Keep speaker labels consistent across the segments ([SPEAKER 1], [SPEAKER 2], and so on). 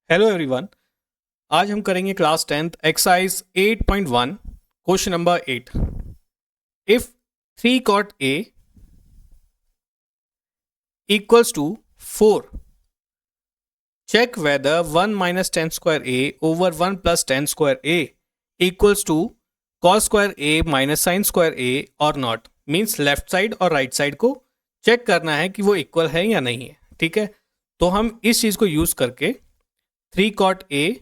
[SPEAKER 1] Hello everyone. आज हम करेंगे class 10th exercise 8.1 question number 8। If 3 cot a equals to 4, check whether 1 minus 10 square a over 1 plus 10 square a equals to cos square a minus sin square a or not। Means left side और right side को check करना है कि वो equal है या नहीं है। ठीक है, तो हम इस चीज़ को यूज़ करके 3 cot a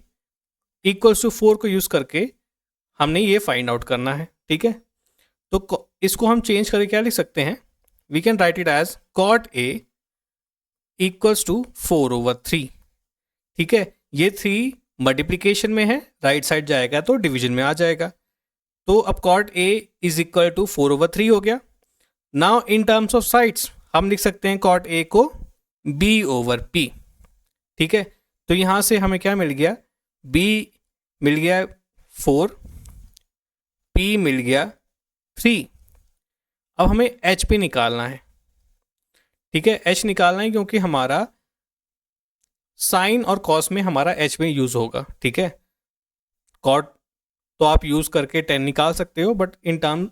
[SPEAKER 1] इक्वल्स टू 4 को यूज़ करके हमने ये फाइंड आउट करना है। ठीक है, तो इसको हम चेंज करके क्या लिख सकते हैं, we can write it as cot A equals to 4/3। ठीक है, ये 3 मल्टीप्लीकेशन में है, राइट साइड जाएगा तो डिवीजन में आ जाएगा। तो अब cot A is equal to 4/3 हो गया। Now in terms of sides हम लिख सकते हैं कॉट ए को b/p। ठीक है, तो यहाँ से हमें क्या मिल गया, b मिल गया 4, p मिल गया 3। अब हमें h पे निकालना है। ठीक है, h निकालना है क्योंकि हमारा साइन और कॉस में हमारा h में यूज होगा। ठीक है, कॉट तो आप यूज करके 10 निकाल सकते हो, but in terms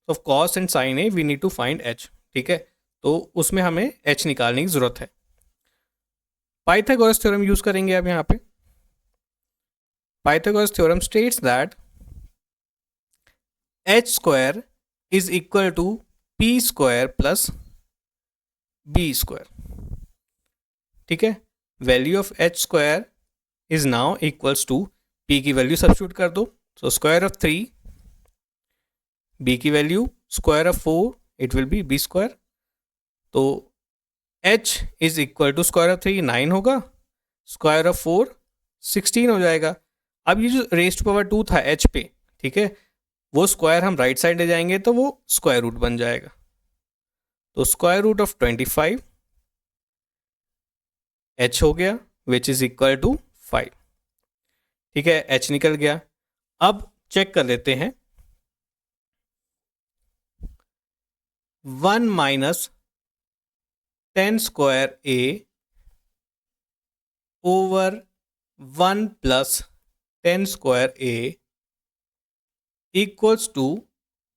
[SPEAKER 1] of cos and sine A we need to find h। ठीक है, तो उसमें हमें h निकालने की जरूरत है। पाइथागोरस थ्योरम यूज करेंगे अब यहाँ पे। Pythagoras theorem states that h square is equal to p square plus b square। ठीक है, value of h square is now equals to p की वैल्यू सब्स्टिट्यूट कर दो, so square of 3, b की value square of 4, it will be b square। तो h is equal to square of 3 9 होगा, square of 4 16 हो जाएगा। अब ये जो रेस्ट पावर 2 था h पे, ठीक है, वो स्क्वायर हम राइट साइड ले जाएंगे तो वो स्क्वायर रूट बन जाएगा। तो स्क्वायर रूट ऑफ 25 h हो गया विच इज इक्वल टू 5। ठीक है, h निकल गया। अब चेक कर लेते हैं, 1 minus 10 square a over 1 plus 10 square a equals to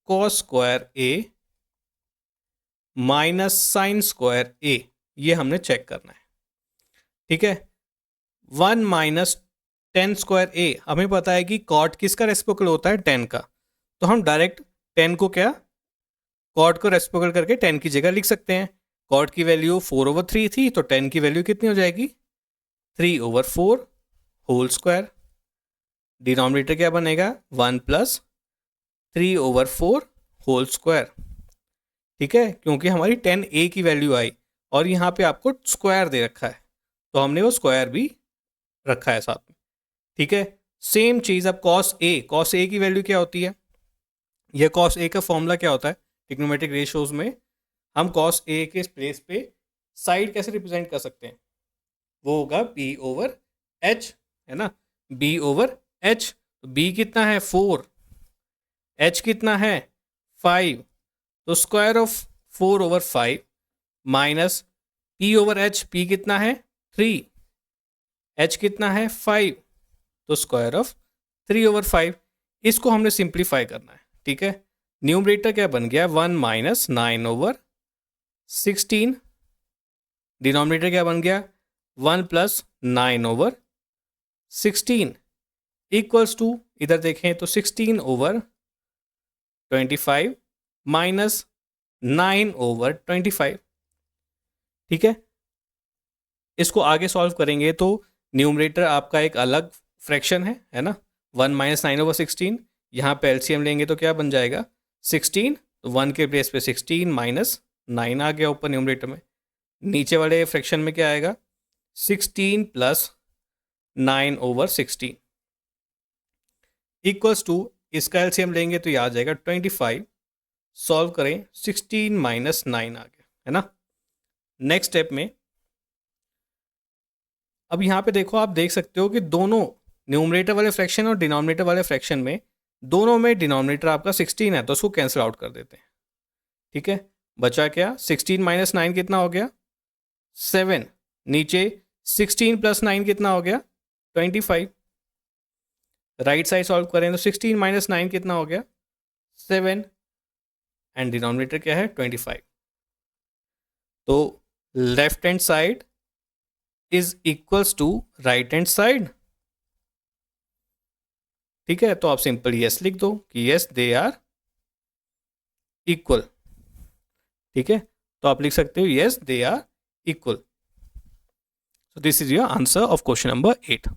[SPEAKER 1] cos square a minus sine square a। ये हमने चेक करना है। ठीक है, 1 माइनस 10 स्क्वायर a, हमें पता है कि कॉट किसका रेसिप्रोकल होता है, 10 का। तो हम डायरेक्ट 10 को क्या, कॉट को रेसिप्रोकल करके 10 की जगह लिख सकते हैं। कॉट की वैल्यू 4/3 थी, तो 10 की वैल्यू कितनी हो जाएगी, 3/4 होल स्क्वायर। डिनोमिनेटर क्या बनेगा, 1 प्लस 3/4 होल स्क्वायर। ठीक है, क्योंकि हमारी 10a की वैल्यू आई और यहाँ पे आपको स्क्वायर दे रखा है, तो हमने वो स्क्वायर भी रखा है साथ में। ठीक है, सेम चीज़ अब कॉस ए की वैल्यू क्या होती है, यह कॉस ए का फॉर्मूला क्या होता है ट्रिग्नोमेट्रिक रेशियोज में, हम कॉस ए के प्लेस पे साइड कैसे रिप्रेजेंट कर सकते हैं, वो होगा b/h, है ना, b/h। b कितना है 4, h कितना है 5, तो square of 4/5 minus p/h, p कितना है 3, h कितना है 5, तो स्क्वायर ऑफ 3/5। इसको हमने सिंप्लीफाई करना है। ठीक है, न्यूमरेटर क्या बन गया, 1 माइनस 9/16। डिनोमिनेटर क्या बन गया, 1 प्लस 9/16 इक्वल्स टू, इधर देखें तो 16/25 माइनस 9/25। ठीक है, इसको आगे सॉल्व करेंगे तो न्यूमरेटर आपका एक अलग फ्रैक्शन है ना, 1 माइनस 9/16। यहाँ पे एलसीएम लेंगे तो क्या बन जाएगा 16, तो 1 के प्लेस पे 16 माइनस 9 आ गया ऊपर न्यूमरेटर में। नीचे वाले फ्रैक्शन में क्या आएगा, 16 प्लस 9/16 इक्वल्स टू, इसका एलसीएम लेंगे तो ये आ जाएगा 25। सॉल्व करें, 16 माइनस 9 आ गया, है ना। नेक्स्ट स्टेप में अब यहाँ पे देखो, आप देख सकते हो कि दोनों न्यूमरेटर वाले फ्रैक्शन और डिनोमिनेटर वाले फ्रैक्शन में, दोनों में डिनोमिनेटर आपका 16 है, तो उसको कैंसिल आउट कर देते हैं। ठीक है, बचा क्या, 16 माइनस 9 कितना हो गया 7, नीचे 16 प्लस 9 कितना हो गया 25। राइट साइड सॉल्व करें तो 16 माइनस 9 कितना हो गया 7 एंड डिनोमिनेटर क्या है 25। तो left hand side is equals to right hand side. ठीक है, तो आप सिंपल यस लिख दो कि यस दे आर इक्वल। ठीक है, तो आप लिख सकते हो yes they are equal. So this is your answer of question number 8.